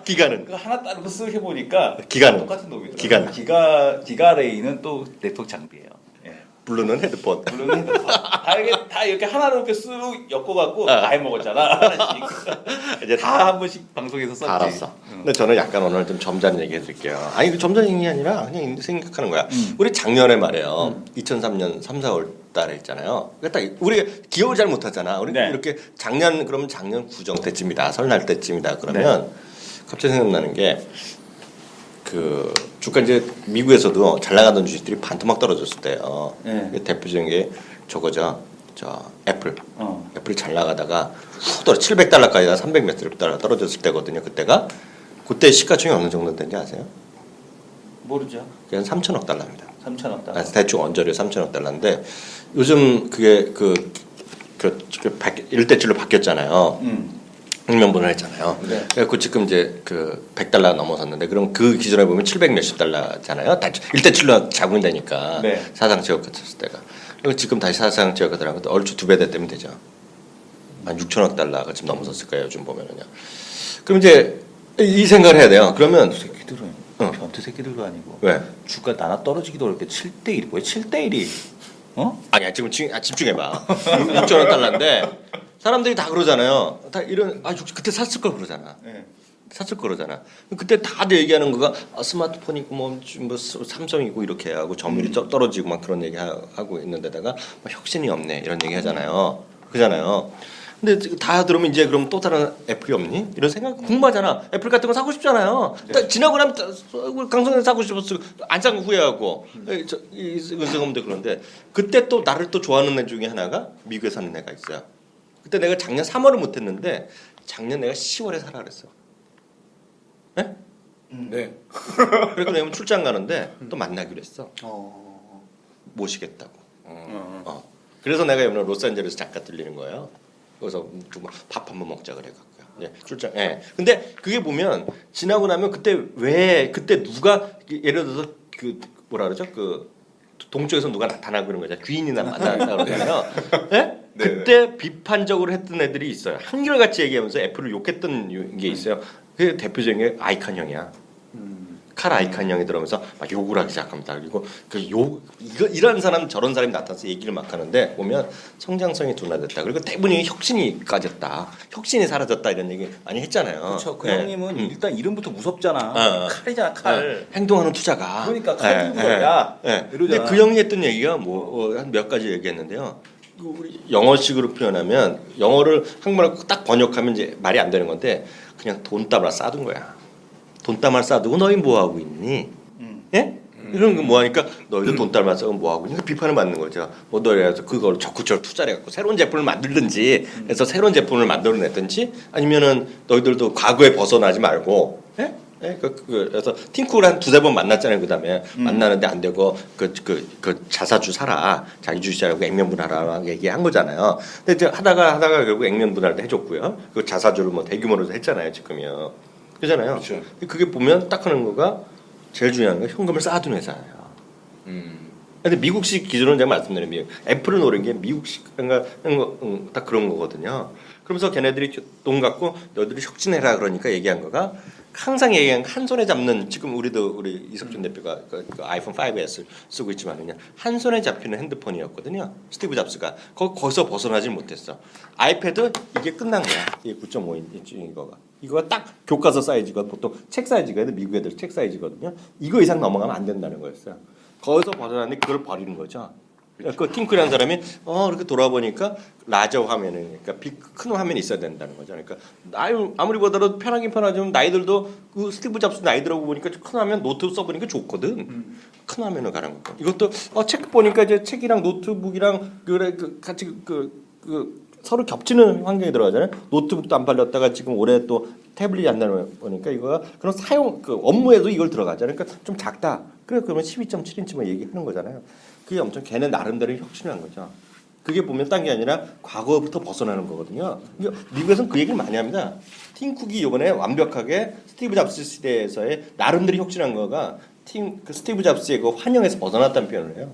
기가는 그 하나 따로 쓱 해보니까 기가는 똑같은 놈이더라고요. 기가는 기가레이는 또 네트워크 장비예요. 예. 블루는 헤드폰. 물론 다 이렇게 하나로 이렇게 쓱 엮어갖고 다 해먹었잖아. 하나씩. 이제 다 한 번씩 방송에서 썼지. 다 알았어. 근데 저는 약간 오늘 좀 점잖은 얘기 해드릴게요. 아니 그 점잖은 얘기 아니라 그냥 생각하는 거야. 우리 작년에 말이에요. 2003년 3, 4월 달에 있잖아요. 그러니까 딱 우리가 기억을 잘 못하잖아. 우리 네. 이렇게 그러면 작년 구정 때쯤이다. 설날 때쯤이다. 그러면 갑자기 생각나는 게 그 주가 이제 미국에서도 잘 나가던 주식들이 반토막 떨어졌을 때요. 네. 대표적인 게 저거죠. 애플. 어. 애플이 잘 나가다가 후 떨어 700달러까지 300 몇 달러 떨어졌을 때거든요. 그때 시가총이 어느 정도 된지 아세요? 모르죠. 그냥 3천억 달러입니다. 3천억 달러. 대충 언저리 3천억 달러인데 요즘 그게 일대칠로 바뀌었잖아요. 일면분할 했잖아요. 네. 그래서 지금 이제 그 100달러 넘어섰는데 그럼 그 기준에 보면 700 몇십 달러잖아요. 1대7로 잡으면 네. 사상 지역 같았을 때가. 그리고 지금 다시 사상 지역 같더라고요. 얼추 2배 됐다면 되죠. 한 6천억 달러가 지금 넘어섰을 거예요. 요즘 보면은요. 그럼 이제 이 생각을 해야 돼요. 그러면 새끼들은 변태 새끼들도 아니고 왜? 주가 나나 떨어지기도 어렵게 7대1이 뭐야? 7대1이 아니야 지금 집중해봐. 6천억 달러인데 사람들이 다 그러잖아요. 다 이런 그때 샀을 걸 그러잖아. 네. 샀을 거잖아. 그때 다들 얘기하는 거가 스마트폰이고 뭐 삼성이고 이렇게 하고 점유율이 떨어지고 막 그런 얘기 하고 있는데다가 혁신이 없네 이런 얘기 하잖아요. 그잖아요. 근데 다 들으면 이제 그럼 또 다른 애플이 없니? 이런 생각 궁금하잖아. 애플 같은 거 사고 싶잖아요. 지나고 나면 강성현 사고 싶었어. 안 산 거 후회하고 은성음도 그런데 그때 또 나를 또 좋아하는 애 중에 하나가 미국에 사는 애가 있어요. 그때 내가 작년 3월을 못했는데 작년 내가 10월에 사라 그랬어. 네? 네. 그래서 내가 출장 가는데 또 만나기로 했어. 모시겠다고. 그래서 내가 이번에 로스앤젤레스 잠깐 들리는 거예요. 그래서 밥 한번 먹자 그래갖고요. 예, 출장. 예. 근데 그게 보면 지나고 나면 그때 누가 예를 들어서 그 뭐라 그러죠? 그 동쪽에서 누가 나타나고 그런 거잖아요. 귀인이나 만나다 그러잖아요. 예? 그때 비판적으로 했던 애들이 있어요. 한결같이 얘기하면서 애플을 욕했던 게 있어요. 그 대표적인 게 아이칸 형이야. 칼 아이칸 형이 들어오면서 막 욕을 하기 시작합니다. 그리고 이런 사람 저런 사람이 나타나서 얘기를 막 하는데 보면 성장성이 둔화됐다. 그리고 대부분이 혁신이 까졌다. 혁신이 사라졌다 이런 얘기 많이 했잖아요. 그렇죠. 그 예. 형님은 일단 이름부터 무섭잖아. 칼이잖아 칼. 행동하는 투자가. 그러니까 칼 들고 야. 근데 이러잖아. 그 형이 했던 얘기가 뭐 한 몇 가지 얘기했는데요. 우리 영어식으로 표현하면 영어를 한국말로 딱 번역하면 이제 말이 안 되는 건데 그냥 돈다발 싸둔 거야. 돈다발 싸두고 너희 뭐 하고 있니? 예? 이런 거 뭐 하니까 너희들 돈다발 싸고 뭐 하고 있니? 비판을 받는 거죠. 뭐 너희라서 그걸 적극적으로 투자를 해갖고 새로운 제품을 만들든지 해서 새로운 제품을 만들어내든지 아니면은 너희들도 과거에 벗어나지 말고 예? 예? 그래서 팀쿡을 한 두세 번 만났잖아요. 그다음에 만나는데 안 되고 그 자사주 사라 자기 주식하고 액면 분할하라고 얘기한 거잖아요. 근데 이제 하다가 결국 액면 분할도 해줬고요. 그 자사주를 뭐 대규모로 했잖아요. 지금요. 그잖아요. 그렇죠. 그게 보면 딱 하는 거가 제일 중요한 건 현금을 쌓아둔 회사예요. 근데 미국식 기준으로 제가 말씀드리면 애플을 노린 게 미국식 딱 그런 거거든요. 그러면서 걔네들이 돈 갖고 너희들이 혁신해라 그러니까 얘기한 거가 항상 얘기한 한 손에 잡는 지금 우리 이석준 대표가 그 아이폰 5S 쓰고 있지만 그냥 한 손에 잡히는 핸드폰이었거든요. 스티브 잡스가 거기서 벗어나질 못했어. 아이패드 이게 끝난 거야. 이게 9.5인치 이거가 딱 교과서 사이즈거든. 보통 책 사이즈거든. 미국 애들 책 사이즈거든요. 이거 이상 넘어가면 안 된다는 거였어요. 거기서 벗어나는데 그걸 버리는 거죠. 그 팀크라는 사람이 이렇게 돌아보니까 라저 화면은 그러니까 큰 화면이 있어야 된다는 거죠. 그러니까 아무리 보더라도 편하긴 편하지만 나이들도 그 스티브 잡스 나이들하고 보니까 큰 화면 노트 써보니까 좋거든. 큰 화면을 가는 거. 이것도 책 보니까 이제 책이랑 노트북이랑 같이 서로 겹치는 환경에 들어가잖아요. 노트북도 안 팔렸다가 지금 올해 또 태블릿이 안 나오니까 이거가 그런 사용 업무에도 이걸 들어가잖아요. 그러니까 좀 작다. 그러면 12.7인치만 얘기하는 거잖아요. 그게 엄청 걔네 나름대로 혁신을 한 거죠. 그게 보면 딴 게 아니라 과거부터 벗어나는 거거든요. 미국에서는 그 얘기를 많이 합니다. 팀쿡이 이번에 완벽하게 스티브 잡스 시대에서의 나름대로 혁신한 거가 그 스티브 잡스의 그 환영에서 벗어났다는 표현을 해요.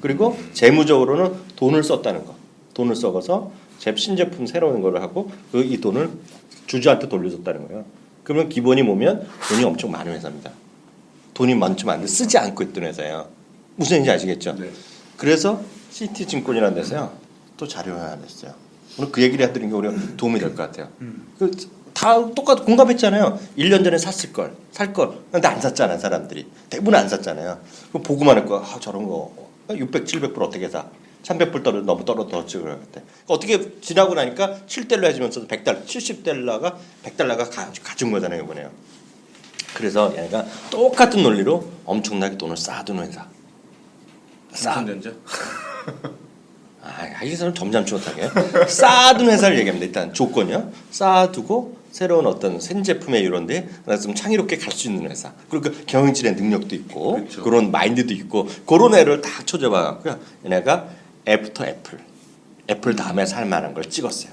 그리고 재무적으로는 돈을 썼다는 거. 돈을 썩어서 신제품 새로운 걸 하고 이 돈을 주주한테 돌려줬다는 거예요. 그러면 기본이 보면 돈이 엄청 많은 회사입니다. 돈이 많지만 안 돼 쓰지 않고 있던 회사예요. 무슨 얘기인지 아시겠죠? 네. 그래서 CT증권이라는 데서요 또 자료를 하나 냈어요. 오늘 그 얘기를 해드린 게 우리가 도움이 될 것 같아요. 다 똑같이 공감했잖아요. 1년 전에 살 걸. 근데 안 샀잖아요, 사람들이. 대부분 안 샀잖아요. 그럼 보고만 했고 저런 거 600, 700불 어떻게 사? 300불 너무 떨어졌지 그랬대. 어떻게 지나고 나니까 7달러 해주면서 100달러, 70달러가 100달러가 가진 거잖아요, 이번에요. 그래서 얘가 똑같은 논리로 엄청나게 돈을 쌓아두는 회사. 삼성전자. 이 사람 점잖지 못하게 쌓아둔 회사를 얘기합니다. 일단 조건이요. 쌓아두고 새로운 어떤 새 제품에 이런데 좀 창의롭게 갈 수 있는 회사. 그리고 그 경영진의 능력도 있고 그렇죠. 그런 마인드도 있고 그런 애를 다 초접해갖고요. 얘네가 애프터 애플 다음에 살 만한 걸 찍었어요.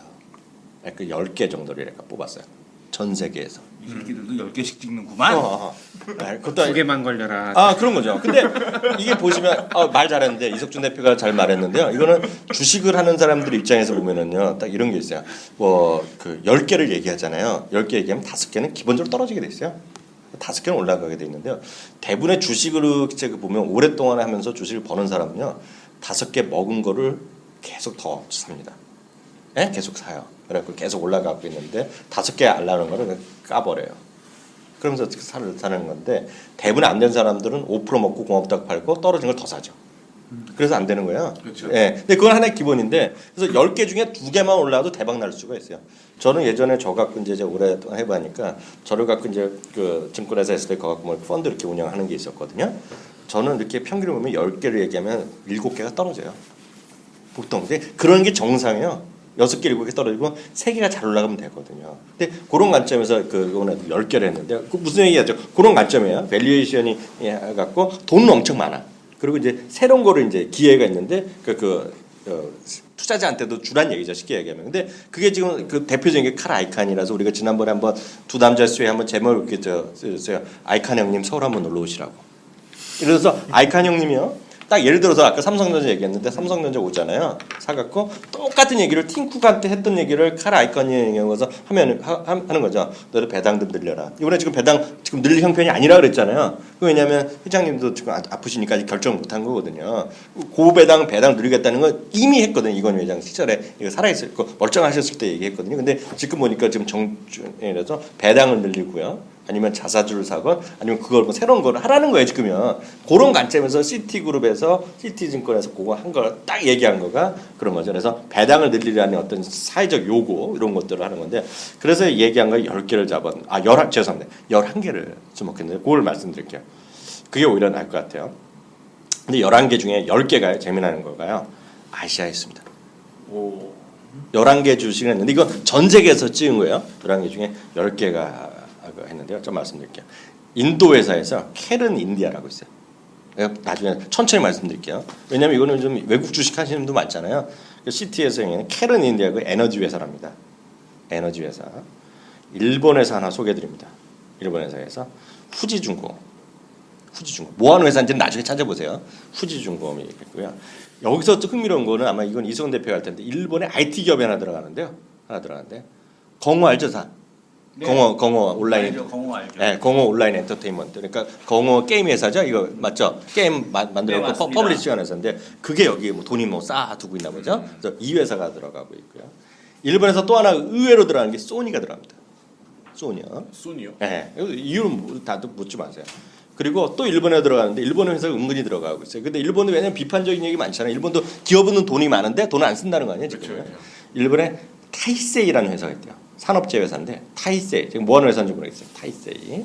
그 10개 정도를 얘가 뽑았어요. 전 세계에서. 이 새끼들도 10개씩 찍는구만. 그것도 2개만 걸려라. 그런 거죠. 근데 이게 보시면 말 잘했는데 이석준 대표가 잘 말했는데요. 이거는 주식을 하는 사람들 입장에서 보면은요. 딱 이런 게 있어요. 뭐 그 10개를 얘기하잖아요. 10개 얘기하면 5개는 기본적으로 떨어지게 돼 있어요. 5개는 올라가게 돼 있는데요. 대부분의 주식을 제가 보면 오랫동안 하면서 주식을 버는 사람은요. 5개 먹은 거를 계속 더 삽니다. 예? 계속 사요. 그래갖고 계속 올라가고 있는데 5개 알라는 거를 까버려요. 그러면서 사는 건데 대부분 안 된 사람들은 5% 먹고 공업닭 팔고 떨어진 걸 더 사죠. 그래서 안 되는 거예요. 그렇죠. 예. 근데 그건 하나의 기본인데 그래서 10개 중에 2개만 올라도 대박 날 수가 있어요. 저는 예전에 저 갖고 이제 오랫동안 해보니까 저를 갖고 이제 그 증권회사 했을 때 그 갖고 뭐 펀드 이렇게 운영하는 게 있었거든요. 저는 이렇게 평균을 보면 10개를 얘기하면 7개가 떨어져요. 보통. 근데 그런 게 정상이에요. 6개, 7개 떨어지고 3개가 잘 올라가면 되거든요. 근데 그런 관점에서 이번에 10개를 했는데 무슨 얘기하죠? 그런 관점이에요. 밸류에이션이 갖고 돈은 엄청 많아. 그리고 이제 새로운 거를 이제 기회가 있는데 투자자한테도 주란 얘기죠, 쉽게 얘기하면. 근데 그게 지금 그 대표적인 게 칼 아이칸이라서 우리가 지난번에 한번 두 남자 수에 한번 제목을 이렇게 썼어요. 아이칸 형님 서울 한번 놀러 오시라고. 그래서 아이칸 형님이요. 딱 예를 들어서 아까 삼성전자 얘기했는데 삼성전자 오잖아요. 사갖고 똑같은 얘기를 팀쿡한테 했던 얘기를 칼 아이칸이 영어서 하는 거죠. 너도 배당 좀 늘려라. 이번에 지금 배당 지금 늘릴 형편이 아니라 그랬잖아요. 왜냐하면 회장님도 지금 아프시니까 아직 결정 못한 거거든요. 고배당 배당 늘리겠다는 건 이미 했거든요. 이건희 회장 시절에 이거 살아있을 거 멀쩡하셨을 때 얘기했거든요. 근데 지금 보니까 지금 정주에서 배당을 늘리고요. 아니면 자사주를 사건 아니면 그걸 뭐 새로운 걸 하라는 거예요 지금요. 그런 관점에서 시티그룹에서 시티증권에서 그거 한 걸 딱 얘기한 거가 그런 거죠. 그래서 배당을 늘리라는 어떤 사회적 요구 이런 것들을 하는 건데 그래서 얘기한 거 10개를 죄송합니다. 11개를 주목했는데 그걸 말씀드릴게요. 그게 오히려 나을 것 같아요. 근데 11개 중에 10개가 재미나는 거가요. 아시아에 있습니다. 11개 주식을 했는데 이건 전 세계에서 찍은 거예요. 11개 중에 10개가 했는데요. 좀 말씀드릴게요. 인도 회사에서 캐른 인디아라고 있어요. 나중에 천천히 말씀드릴게요. 왜냐하면 이거는 좀 외국 주식 하시는 분도 많잖아요. 시티에서 캐른 인디아 그 에너지 회사랍니다. 에너지 회사. 일본 회사 하나 소개드립니다. 일본 회사에서 후지중공. 뭐 하는 회사인지는 나중에 찾아보세요. 후지중공이 있고요. 여기서 또 흥미로운 거는 아마 이건 이승훈 대표가 할 텐데 일본의 IT 기업에 하나 들어가는데 공호 알죠? 네. 공호 온라인. 알죠, 공호 알죠. 네, 공호 온라인 엔터테인먼트. 그러니까 공호 게임 회사죠. 이거 맞죠? 게임 만들고 네, 퍼블리싱 하는 회사인데 그게 여기 뭐 돈이 뭐 쌓아두고 있나 보죠. 그래서 이 회사가 들어가고 있고요. 일본에서 또 하나 의외로 들어가는 게 소니가 들어갑니다. 소니요. 네, 이유는 다들 묻지 마세요. 그리고 또 일본에 들어가는데 일본 회사가 은근히 들어가고 있어요. 근데 일본은 왜냐면 비판적인 얘기 많잖아요. 일본도 기업은 돈이 많은데 돈을 안 쓴다는 거 아니에요 지금. 그렇죠. 일본에 타이세이라는 회사가 있대요. 산업재 회사인데 타이세이 지금 뭐 하는 회사인지 모르겠어요. 타이세이.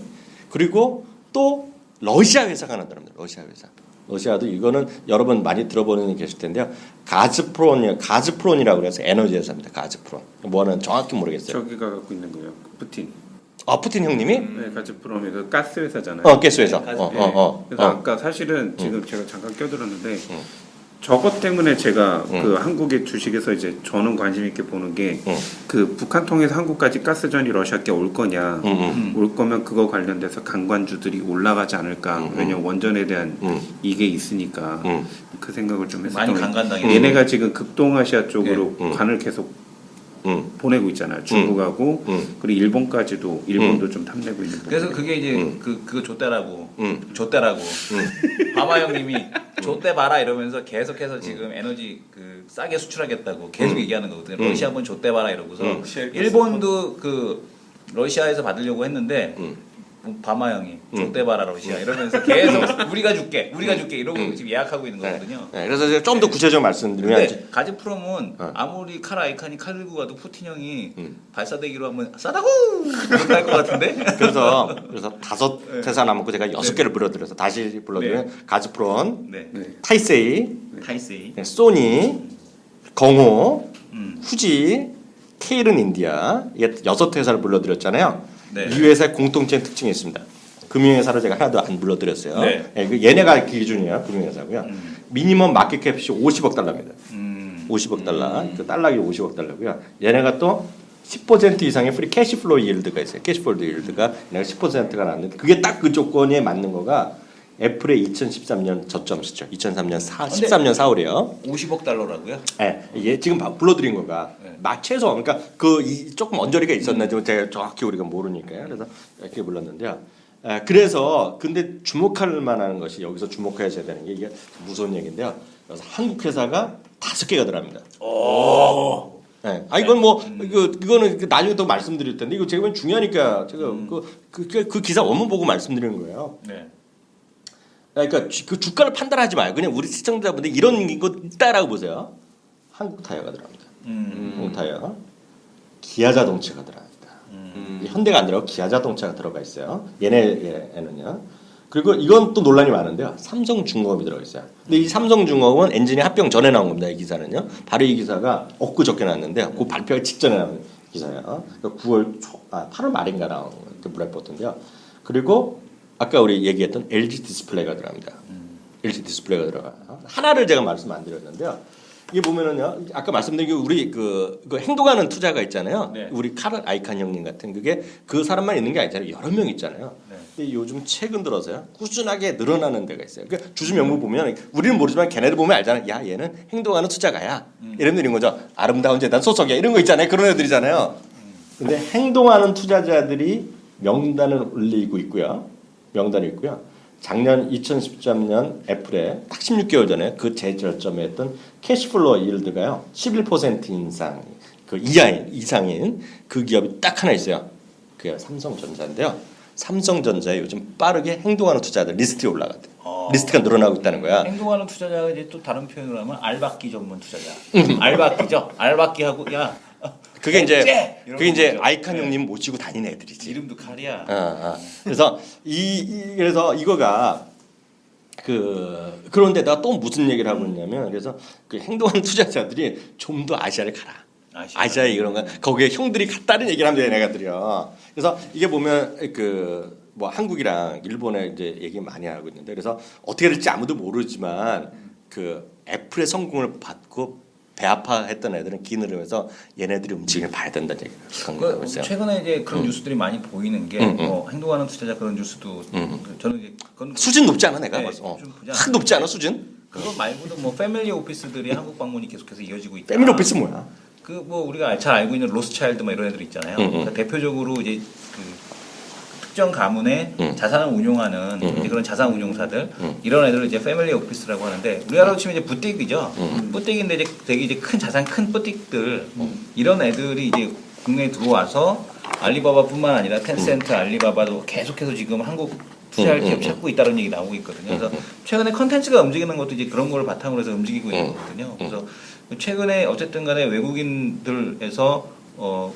그리고 또 러시아 회사가 하나 들어갑니다. 러시아 회사. 러시아도 이거는 여러분 많이 들어보는 분 계실 텐데요. 가즈프론이라고 해서 에너지 회사입니다. 가즈프론. 뭐 하는 정확히 모르겠어요. 저기가 갖고 있는 거예요. 푸틴. 푸틴 형님이? 네, 가즈프롬이 그 가스 회사잖아요. 가스 회사. 그래서 아까 사실은 지금 제가 잠깐 껴들었는데 저것 때문에 제가 그 한국의 주식에서 이제 저는 관심 있게 보는 게 그 북한 통해서 한국까지 가스전이 러시아께 올 거냐 올 거면 그거 관련돼서 강관주들이 올라가지 않을까 왜냐면 원전에 대한 이게 있으니까 그 생각을 좀 했었던 많이 강간당해요. 얘네가 지금 극동아시아 쪽으로 관을 계속 보내고 있잖아요. 중국하고 그리고 일본까지도 일본도 좀 탐내고 있는 부분. 그래서 그게 이제 그거 좆대라고 바마 형님이 좆대 봐라 이러면서 계속해서 지금 에너지 그 싸게 수출하겠다고 계속 얘기하는 거거든요. 러시아 한번 좆대 봐라 이러고서 일본도 그 러시아에서 받으려고 했는데 바마 형이 좆대 봐라 러시아 이러면서 계속 우리가 줄게 이러고 지금 예약하고 있는 거거든요. 네, 그래서 제가 좀 더 구체적으로 말씀드리면 근데 가즈프롬은 아무리 칼 아이칸이 칼 들고 가도 푸틴 형이 발사대기로 하면 싸다고 이렇게 할 것 같은데. 그래서 5 회사 남았고 제가 6개를 불러드려서 다시 불러드리면 가즈프론, 타이세이, 소니, 공호, 후지, 케일은 인디아 이게 6회사를 불러드렸잖아요. 네. 이 회사의 공통적인 특징이 있습니다. 금융회사로 제가 하나도 안 불러드렸어요. 네. 얘네가 기준이에요. 금융회사고요. 미니멈 마켓캡이 50억 달러입니다. 50억 달러. 그 달러기 50억 달러고요. 얘네가 또 10% 이상의 프리 캐시플로우 일드가 있어요. 캐시플로우 일드가 얘네가 10%가 나왔는데 그게 딱 그 조건에 맞는 거가 애플의 2013년 저점 시죠. 13년 4월이요. 50억 달러라고요? 네, 이게 지금 불러드린 거가 최소 그러니까 조금 언저리가 있었나 좀 제가 정확히 우리가 모르니까요. 그래서 이렇게 불렀는데요. 그래서 근데 주목할 만한 것이 여기서 주목하셔야 되는 게 이게 무서운 얘기인데요. 그래서 한국 회사가 5개가 들어갑니다. 네. 이건 뭐 이거는 나중에 또 말씀드릴 텐데 이거 제가 중요하니까 제가 그 기사 원문 보고 말씀드리는 거예요. 네. 그러니까 그 주가를 판단하지 마요. 그냥 우리 시청자분들 이런 거 있다라고 보세요. 한국 타이어가 들어갑니다. 한국 타이어, 기아자동차가 들어갑니다. 현대가 안 들어가고 기아자동차가 들어가 있어요. 얘네는요. 그리고 이건 또 논란이 많은데요. 삼성중공업이 들어가 있어요. 근데 이 삼성중공업은 엔진이 합병 전에 나온 겁니다. 이 기사는요. 바로 이 기사가 엊그저께 나왔는데요. 그 발표하기 직전에 나온 기사예요. 8월 말인가 나온 그 브레포트인데요. 그리고 아까 우리 얘기했던 LG 디스플레이가 들어갑니다. LG 디스플레이가 들어가요. 하나를 제가 말씀 안 드렸는데요. 이게 보면은요, 아까 말씀드린 게 우리 그 행동하는 투자가 있잖아요. 네. 우리 카른 아이칸 형님 같은 그게 그 사람만 있는 게 아니잖아요. 여러 명 있잖아요. 네. 근데 요즘 최근 들어서요, 꾸준하게 늘어나는 데가 있어요. 그러니까 주주 명부 보면 우리는 모르지만 걔네들 보면 알잖아요. 야, 얘는 행동하는 투자가야. 이런 이런 거죠. 아름다운 재단 소속이야. 이런 거 있잖아요. 그런 애들이잖아요. 근데 행동하는 투자자들이 명단을 올리고 있고요. 명단이 있고요. 작년 2013년 애플에 딱 16개월 전에 그 제절점에 했던 캐시플로우 일드가요 11% 인상 그 이상인 그 기업이 딱 하나 있어요. 그게 삼성전자인데요. 삼성전자에 요즘 빠르게 행동하는 투자들 리스트에 올라갔대요. 리스트가 늘어나고 있다는 거야. 행동하는 투자자가 이제 또 다른 표현으로 하면 알박기 전문 투자자. 알박기죠. 알박기하고 야. 그게 이제 이런 그게 이제 거죠. 아이칸 형님 모시고 다니는 애들이지. 이름도 칼이야. 그래서 그래서 이거가 그런데다가 또 무슨 얘기를 하고 있냐면 그래서 그 행동하는 투자자들이 좀 더 아시아를 가라. 아시아에 이런 거 거기에 형들이 갔다는 얘기를 하면 얘네가들이요. 그래서 이게 보면 그 뭐 한국이랑 일본에 이제 얘기 많이 하고 있는데 그래서 어떻게 될지 아무도 모르지만 그 애플의 성공을 받고 배아파했던 애들은 긴 흐름에서 얘네들이 움직임을 봐야 된다는 얘기를 한 거예요. 최근에 이제 그런 뉴스들이 많이 보이는 게 행동하는 투자자 그런 뉴스도 저는 이제 그건 수준 높지 않아 내가 네, 벌써 좀 보지 확 높지 않아 수준? 그거 말고도 뭐 패밀리 오피스들이 한국 방문이 계속해서 이어지고 있다. 패밀리 오피스 뭐야? 그 뭐 우리가 잘 알고 있는 로스차일드 뭐 이런 애들 있잖아요. 그러니까 대표적으로 이제 그 특정 가문의 자산을 운용하는 이제 그런 자산 운용사들 이런 애들을 이제 패밀리 오피스라고 하는데 우리나라로 치면 이제 부띠기죠. 부띠기인데 이제 되게 이제 큰 자산 큰 부띠들 이런 애들이 이제 국내에 들어와서 알리바바뿐만 아니라 텐센트, 알리바바도 계속해서 지금 한국 투자할 기업 찾고 있다는 얘기 나오고 있거든요. 그래서 최근에 컨텐츠가 움직이는 것도 이제 그런 걸 바탕으로 해서 움직이고 있는 거거든요. 그래서 최근에 어쨌든 간에 외국인들에서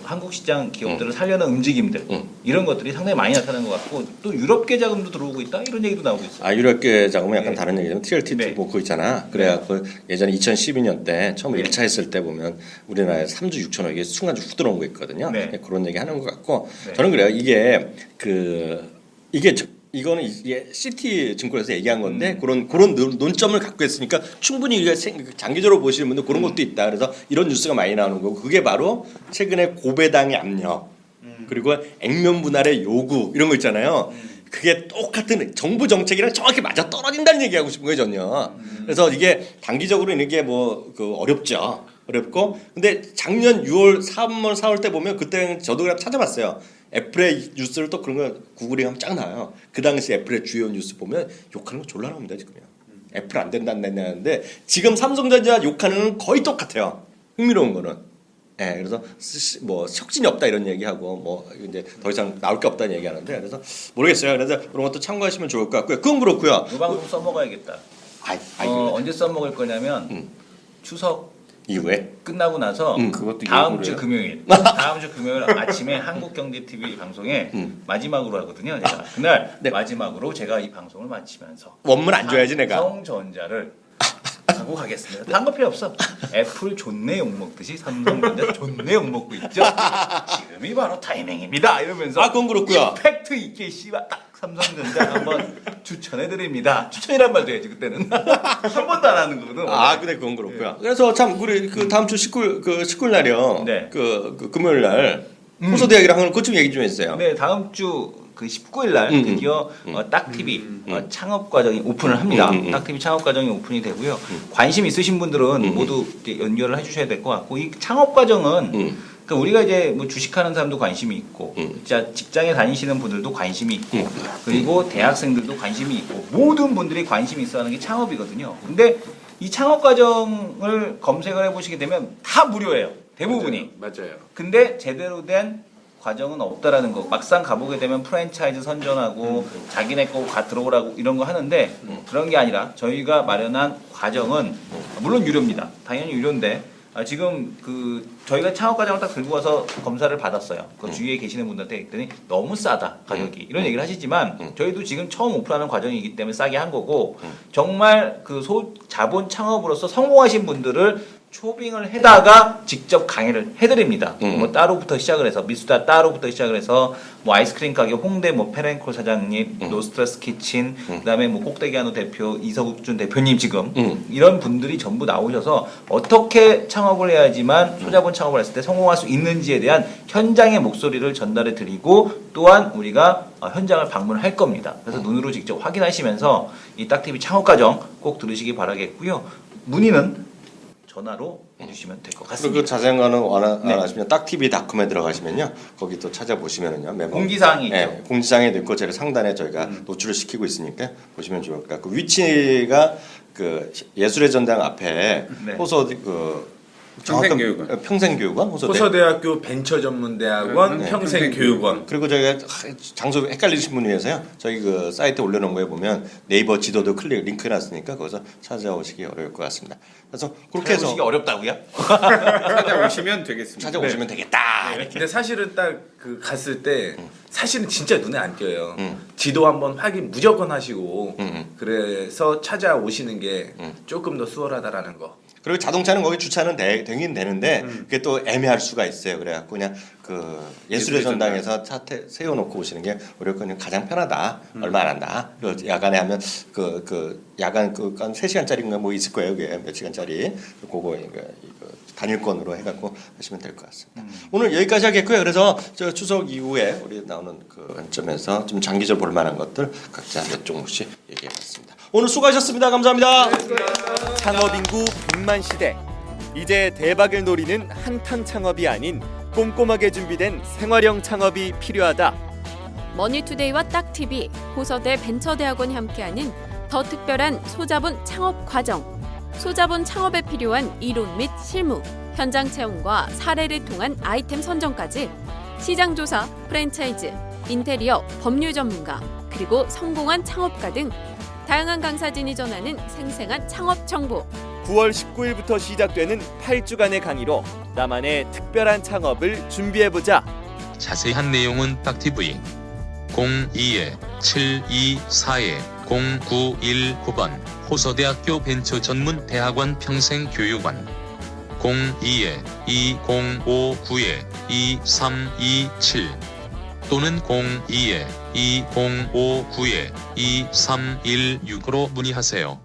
한국 시장 기업들을 살려는 움직임들 이런 것들이 상당히 많이 나타나는 것 같고 또 유럽계 자금도 들어오고 있다 이런 얘기도 나오고 있어요. 아 유럽계 자금은 약간 네. 다른 얘기죠. TLT 네. 뭐 그거 있잖아. 그래갖고 예전에 2012년 때 처음 1차 했을 때 보면 우리나라에 3조 6천억이 순간적으로 훅 들어온 거 있거든요. 네. 그런 얘기 하는 것 같고 네. 저는 그래요. 이거는 이게 시티 증권에서 얘기한 건데 그런 논점을 갖고 있으니까 충분히 이게 장기적으로 보시는 분들 그런 것도 있다. 그래서 이런 뉴스가 많이 나오는 거고 그게 바로 최근에 고배당의 압력 그리고 액면 분할의 요구 이런 거 있잖아요. 그게 똑같은 정부 정책이랑 정확히 맞아 떨어진다는 얘기하고 싶은 거예요, 전혀. 그래서 이게 단기적으로 이게 뭐 어렵죠. 어렵고 근데 작년 6월, 3월, 4월 때 보면 그때 저도 그냥 찾아봤어요. 애플의 뉴스를 또 그런 거 구글에 하면 쫙 나와요. 그 당시 애플의 주요 뉴스 보면 욕하는 거 졸라 나옵니다 지금요. 애플 안 된다 안 된다는데 지금 삼성전자 욕하는 건 거의 똑같아요. 흥미로운 거는. 예, 그래서 뭐 혁신이 없다 이런 얘기하고 뭐 이제 더 이상 나올 게 없다는 얘기하는데 그래서 모르겠어요. 그래서 그런 것도 참고하시면 좋을 것 같고요. 그건 그렇고요. 이 방송 써먹어야겠다. 언제 써먹을 거냐면 추석 이후에 끝나고 나서 그것도 다음 주 예고를 금요일 아침에 한국경제TV 방송에 마지막으로 하거든요. 제가 그날 네. 마지막으로 제가 이 방송을 마치면서 원문 안 줘야지 내가. 삼성전자를 하고 가겠습니다. 딴 거 필요 없어. 애플 존내 욕먹듯이 삼성전자 존내 욕먹고 있죠. 지금이 바로 타이밍입니다. 이러면서 그건 그렇고요. 팩트 있게 씨발 딱 삼성전자 한번 추천해드립니다. 추천이란 말도 해야지 그때는 한 번도 안 하는 거거든. 근데 그건 그렇고요. 그래서 참 우리 그 다음 주 19일 날이요. 네. 그 금요일 날 호서대학이랑 하는 그것 좀 얘기 좀 해주세요. 네, 다음 주 그 19일 날 드디어 딱TV 창업 과정이 오픈을 합니다. 딱TV 창업 과정이 오픈이 되고요. 관심 있으신 분들은 모두 이제 연결을 해주셔야 될 것 같고 이 창업 과정은 그러니까 우리가 이제 뭐 주식하는 사람도 관심이 있고, 진짜 직장에 다니시는 분들도 관심이 있고, 그리고 대학생들도 관심이 있고 모든 분들이 관심이 있어하는 게 창업이거든요. 근데 이 창업 과정을 검색을 해보시게 되면 다 무료예요. 대부분이. 맞아요. 근데 제대로 된 과정은 없다라는 거. 막상 가보게 되면 프랜차이즈 선전하고 자기네 거 들어오라고 이런 거 하는데 그런 게 아니라 저희가 마련한 과정은 물론 유료입니다. 당연히 유료인데 지금 그 저희가 창업과정을 딱 들고 와서 검사를 받았어요. 그 주위에 계시는 분들한테 했더니 너무 싸다 가격이 이런 얘기를 하시지만 저희도 지금 처음 오픈하는 과정이기 때문에 싸게 한 거고 정말 그 소자본 창업으로서 성공하신 분들을 초빙을 해다가 직접 강의를 해드립니다. 뭐 따로부터 시작을 해서 미수다 따로부터 시작을 해서 뭐 아이스크림 가게 홍대 뭐 페렌콜 사장님, 노스트레스 키친, 그다음에 뭐 꼭대기 한우 대표 이석준 대표님 지금 이런 분들이 전부 나오셔서 어떻게 창업을 해야지만 소자본 창업을 했을 때 성공할 수 있는지에 대한 현장의 목소리를 전달해 드리고 또한 우리가 현장을 방문할 겁니다. 그래서 눈으로 직접 확인하시면서 이 딱TV 창업 과정 꼭 들으시기 바라겠고요. 문의는 전화로 해주시면 될 것 그리고 같습니다. 그 자세한 거는 원하시면 딱TV.com에 들어가시면요. 거기 또 찾아보시면은요. 매번 공지사항이 있죠. 네, 공지사항이 있고 제가 상단에 저희가 노출을 시키고 있으니까 보시면 좋을 것 같고 위치가 그 예술의 전당 앞에 네. 호서 그 평생교육원. 평생교육원 호서대. 호서대학교 벤처전문대학원 네, 평생교육원. 그리고 저희가 장소 헷갈리신 분을 위해서요. 저희 그 사이트에 올려놓은 거에 보면 네이버 지도도 링크해놨으니까 거기서 찾아오시기 어려울 것 같습니다. 그래서 그렇게 해서 찾아보시기 어렵다고요? 찾아오시면 되겠습니다. 찾아오시면 되겠다. 이렇게. 근데 사실은 딱 그 갔을 때 사실은 진짜 눈에 안 띄어요. 지도 한번 확인 무조건 하시고 그래서 찾아오시는 게 조금 더 수월하다라는 거. 그리고 자동차는 거기 주차는 되긴 되는데 그게 또 애매할 수가 있어요. 그래갖고 그냥 그 예술의 전당에서 차 세워놓고 오시는 게 오히려 그냥 가장 편하다. 얼마 안 한다. 그리고 야간에 하면 그 야간 그 3시간짜리인가 뭐 있을 거예요. 그게 몇 시간짜리. 그거 이거 단일권으로 해갖고 하시면 될 것 같습니다. 오늘 여기까지 하겠고요. 그래서 저 추석 이후에 우리 나오는 그 관점에서 좀 장기적으로 볼 만한 것들 각자 몇 종목씩 얘기해봤습니다. 오늘 수고하셨습니다. 감사합니다. 창업 인구 100만 시대. 이제 대박을 노리는 한탕 창업이 아닌 꼼꼼하게 준비된 생활형 창업이 필요하다. 머니투데이와 딱TV, 호서대 벤처대학원이 함께하는 더 특별한 소자본 창업 과정. 소자본 창업에 필요한 이론 및 실무, 현장 체험과 사례를 통한 아이템 선정까지 시장조사, 프랜차이즈, 인테리어, 법률 전문가, 그리고 성공한 창업가 등 다양한 강사진이 전하는 생생한 창업 정보. 9월 19일부터 시작되는 8주간의 강의로 나만의 특별한 창업을 준비해보자. 자세한 내용은 딱TV 02-724-0919번 호서대학교 벤처전문대학원 평생교육원 02-2059-2327 또는 02-2059-2316으로 문의하세요.